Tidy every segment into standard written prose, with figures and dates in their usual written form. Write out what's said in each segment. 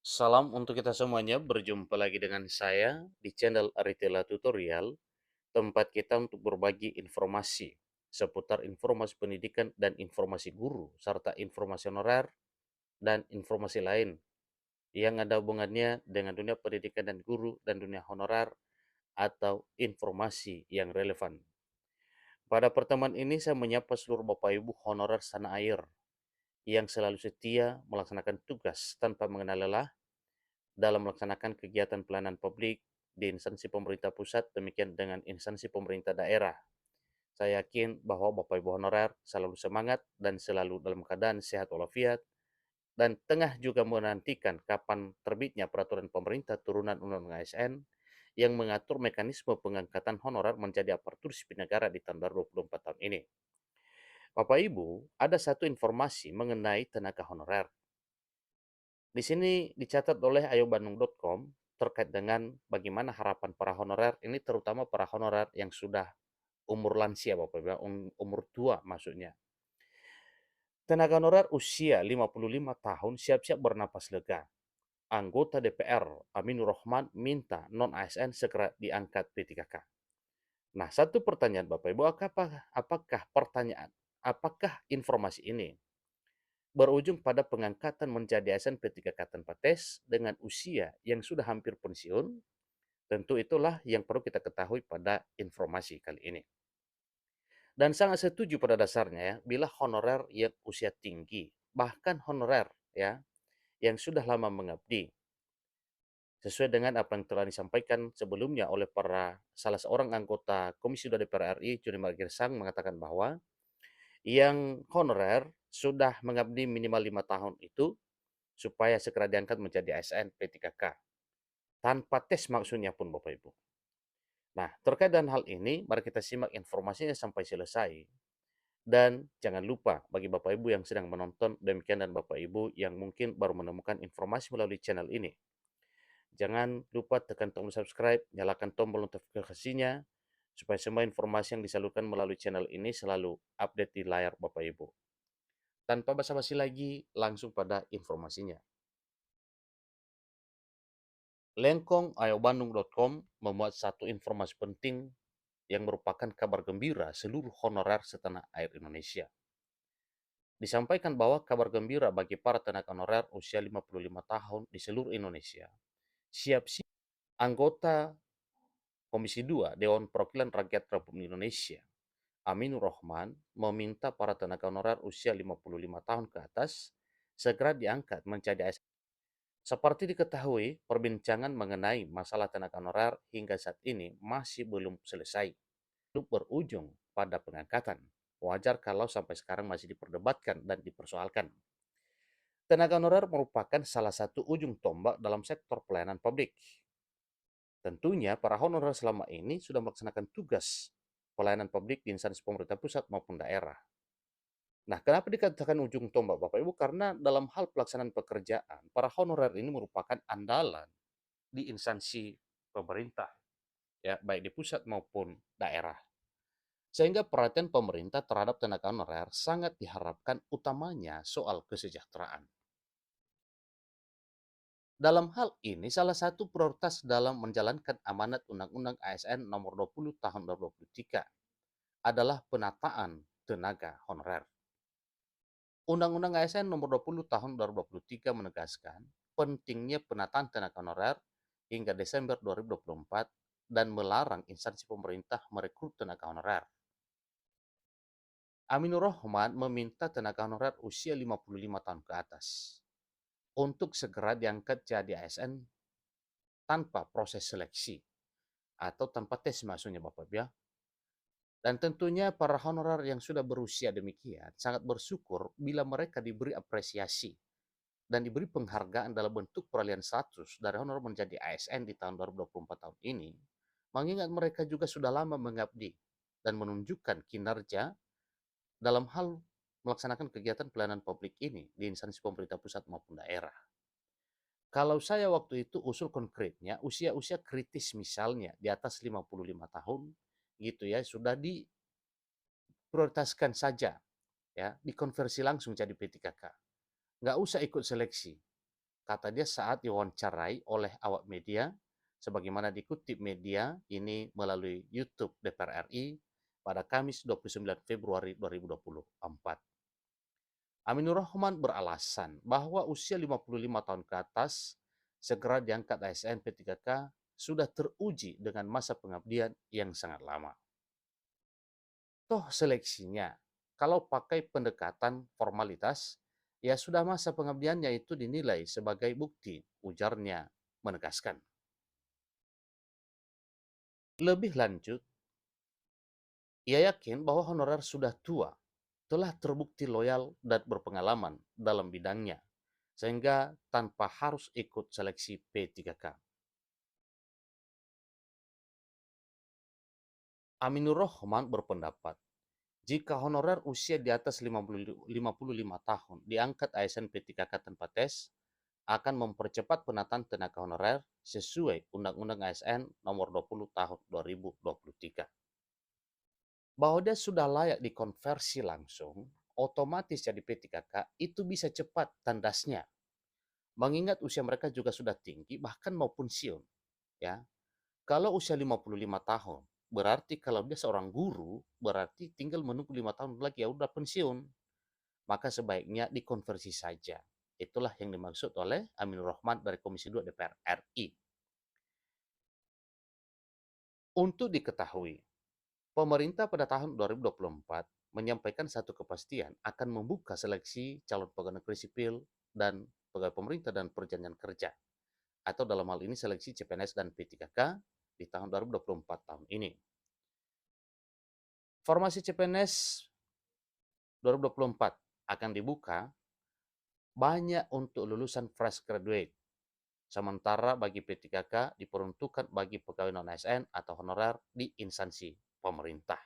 Salam untuk kita semuanya, berjumpa lagi dengan saya di channel Aritela Tutorial, tempat kita untuk berbagi informasi seputar informasi pendidikan dan informasi guru, serta informasi honorer dan informasi lain yang ada hubungannya dengan dunia pendidikan dan guru dan dunia honorer atau informasi yang relevan. Pada pertemuan ini saya menyapa seluruh Bapak Ibu honorer tanah air yang selalu setia melaksanakan tugas tanpa mengenal lelah dalam melaksanakan kegiatan pelayanan publik di instansi pemerintah pusat, demikian dengan instansi pemerintah daerah. Saya yakin bahwa Bapak Ibu honorer selalu semangat dan selalu dalam keadaan sehat walafiat, dan tengah juga menantikan kapan terbitnya peraturan pemerintah turunan Undang-Undang ASN yang mengatur mekanisme pengangkatan honorer menjadi aparatur sipil negara di tahun 2024 tahun ini. Bapak Ibu, ada satu informasi mengenai tenaga honorer. Di sini dicatat oleh ayobandung.com terkait dengan bagaimana harapan para honorer, ini terutama para honorer yang sudah umur lansia, Bapak Ibu, umur tua maksudnya. Tenaga honorer usia 55 tahun siap-siap bernapas lega. Anggota DPR Aminur Rahman minta non-ASN segera diangkat P3K. Nah, satu pertanyaan Bapak Ibu, apakah informasi ini berujung pada pengangkatan menjadi ASN P3K tanpa tes dengan usia yang sudah hampir pensiun? Tentu itulah yang perlu kita ketahui pada informasi kali ini. Dan sangat setuju pada dasarnya ya, bila honorer yang usia tinggi, bahkan honorer ya, yang sudah lama mengabdi, sesuai dengan apa yang telah disampaikan sebelumnya oleh salah seorang anggota Komisi 2 DPR RI, Juni Margirsang, mengatakan bahwa yang honorer sudah mengabdi minimal 5 tahun itu supaya segera diangkat menjadi ASN P3K. Tanpa tes maksudnya pun Bapak Ibu. Nah, terkait dengan hal ini, mari kita simak informasinya sampai selesai. Dan jangan lupa bagi Bapak Ibu yang sedang menonton, demikian dan Bapak Ibu yang mungkin baru menemukan informasi melalui channel ini. Jangan lupa tekan tombol subscribe, nyalakan tombol notifikasinya, supaya semua informasi yang disalurkan melalui channel ini selalu update di layar Bapak Ibu. Tanpa basa-basi lagi, langsung pada informasinya. Lengkong ayobandung.com memuat satu informasi penting yang merupakan kabar gembira seluruh honorer setanah air Indonesia. Disampaikan bahwa kabar gembira bagi para tenaga honorer usia 55 tahun di seluruh Indonesia. Siap-siap anggota Komisi 2 Dewan Perwakilan Rakyat Republik Indonesia, Aminur Rahman, meminta para tenaga honorer usia 55 tahun ke atas segera diangkat menjadi ASN. Seperti diketahui, perbincangan mengenai masalah tenaga honorer hingga saat ini masih belum selesai. Belum berujung pada pengangkatan. Wajar kalau sampai sekarang masih diperdebatkan dan dipersoalkan. Tenaga honorer merupakan salah satu ujung tombak dalam sektor pelayanan publik. Tentunya para honorer selama ini sudah melaksanakan tugas pelayanan publik di instansi pemerintah pusat maupun daerah. Nah, kenapa dikatakan ujung tombak Bapak Ibu? Karena dalam hal pelaksanaan pekerjaan, para honorer ini merupakan andalan di instansi pemerintah, ya, baik di pusat maupun daerah. Sehingga perhatian pemerintah terhadap tenaga honorer sangat diharapkan utamanya soal kesejahteraan. Dalam hal ini, salah satu prioritas dalam menjalankan amanat Undang-Undang ASN Nomor 20 Tahun 2023 adalah penataan tenaga honorer. Undang-Undang ASN Nomor 20 Tahun 2023 menegaskan pentingnya penataan tenaga honorer hingga Desember 2024 dan melarang instansi pemerintah merekrut tenaga honorer. Aminur Rahman meminta tenaga honorer usia 55 tahun ke atas untuk segera diangkat jadi ASN tanpa proses seleksi atau tanpa tes maksudnya Bapak ya. Dan tentunya para honorer yang sudah berusia demikian sangat bersyukur bila mereka diberi apresiasi dan diberi penghargaan dalam bentuk peralihan status dari honorer menjadi ASN di tahun 2024 tahun ini, mengingat mereka juga sudah lama mengabdi dan menunjukkan kinerja dalam hal melaksanakan kegiatan pelayanan publik ini di instansi pemerintah pusat maupun daerah. Kalau saya waktu itu usul konkretnya, usia-usia kritis misalnya di atas 55 tahun gitu ya, sudah diprioritaskan saja ya, dikonversi langsung jadi P3K. Nggak usah ikut seleksi. kata dia saat diwawancarai oleh awak media, sebagaimana dikutip media ini melalui YouTube DPR RI pada Kamis 29 Februari 2024. Aminur Rahman beralasan bahwa usia 55 tahun ke atas segera diangkat ASN P3K sudah teruji dengan masa pengabdian yang sangat lama. Toh seleksinya, kalau pakai pendekatan formalitas, ya sudah masa pengabdiannya itu dinilai sebagai bukti, ujarnya menegaskan. Lebih lanjut, ia yakin bahwa honorer sudah tua, telah terbukti loyal dan berpengalaman dalam bidangnya, sehingga tanpa harus ikut seleksi P3K. Aminur Rahman berpendapat, jika honorer usia di atas 55 tahun diangkat ASN P3K tanpa tes, akan mempercepat penataan tenaga honorer sesuai Undang-Undang ASN Nomor 20 Tahun 2023. Bahwa dia sudah layak dikonversi langsung, otomatis jadi P3K itu bisa cepat tandasnya. Mengingat usia mereka juga sudah tinggi, bahkan mau pensiun. Ya, kalau usia 55 tahun, berarti kalau dia seorang guru, berarti tinggal menunggu 5 tahun lagi ya udah pensiun. Maka sebaiknya dikonversi saja. Itulah yang dimaksud oleh Aminur Rahman dari Komisi 2 DPR RI. Untuk diketahui, pemerintah pada tahun 2024 menyampaikan satu kepastian akan membuka seleksi calon pegawai negeri sipil dan pegawai pemerintah dan perjanjian kerja, atau dalam hal ini seleksi CPNS dan P3K di tahun 2024 tahun ini. Formasi CPNS 2024 akan dibuka banyak untuk lulusan fresh graduate, sementara bagi P3K diperuntukkan bagi pegawai non-ASN atau honorer di instansi pemerintah.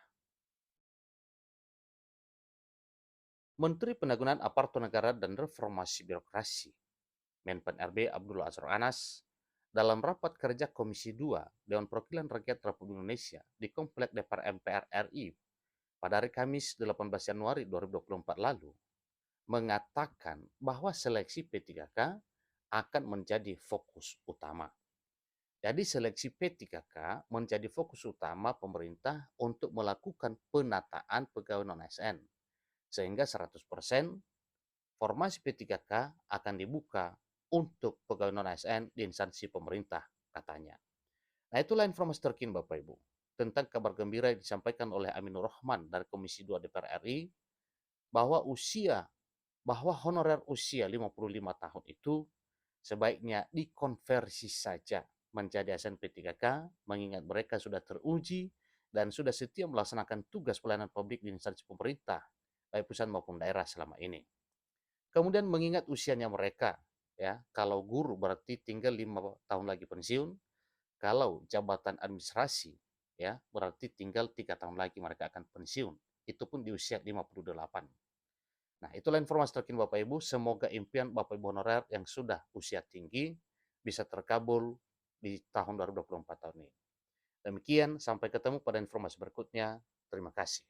Menteri Pendagangan Aparatur Negara dan Reformasi Birokrasi, Menpan RB Abdullah Azwar Anas, dalam rapat kerja Komisi 2 Dewan Perwakilan Rakyat Republik Indonesia di Komplek DPR MPR RI pada hari Kamis 18 Januari 2024 lalu, mengatakan bahwa seleksi P3K akan menjadi fokus utama. Jadi seleksi P3K menjadi fokus utama pemerintah untuk melakukan penataan pegawai non-ASN, sehingga 100% formasi P3K akan dibuka untuk pegawai non-ASN di instansi pemerintah, katanya. Nah, itulah informasi terkini Bapak Ibu tentang kabar gembira yang disampaikan oleh Aminur Rahman dari Komisi 2 DPR RI bahwa honorer usia 55 tahun itu sebaiknya dikonversi saja menjadi ASN P3K, mengingat mereka sudah teruji dan sudah setia melaksanakan tugas pelayanan publik di instansi pemerintah, baik pusat maupun daerah selama ini. Kemudian mengingat usianya mereka, ya, kalau guru berarti tinggal 5 tahun lagi pensiun, kalau jabatan administrasi, ya, berarti tinggal 3 tahun lagi mereka akan pensiun. Itu pun di usia 58. Nah, itulah informasi terkini Bapak Ibu. Semoga impian Bapak Ibu honorer yang sudah usia tinggi bisa terkabul di tahun 2024 tahun ini. Demikian, sampai ketemu pada informasi berikutnya. Terima kasih.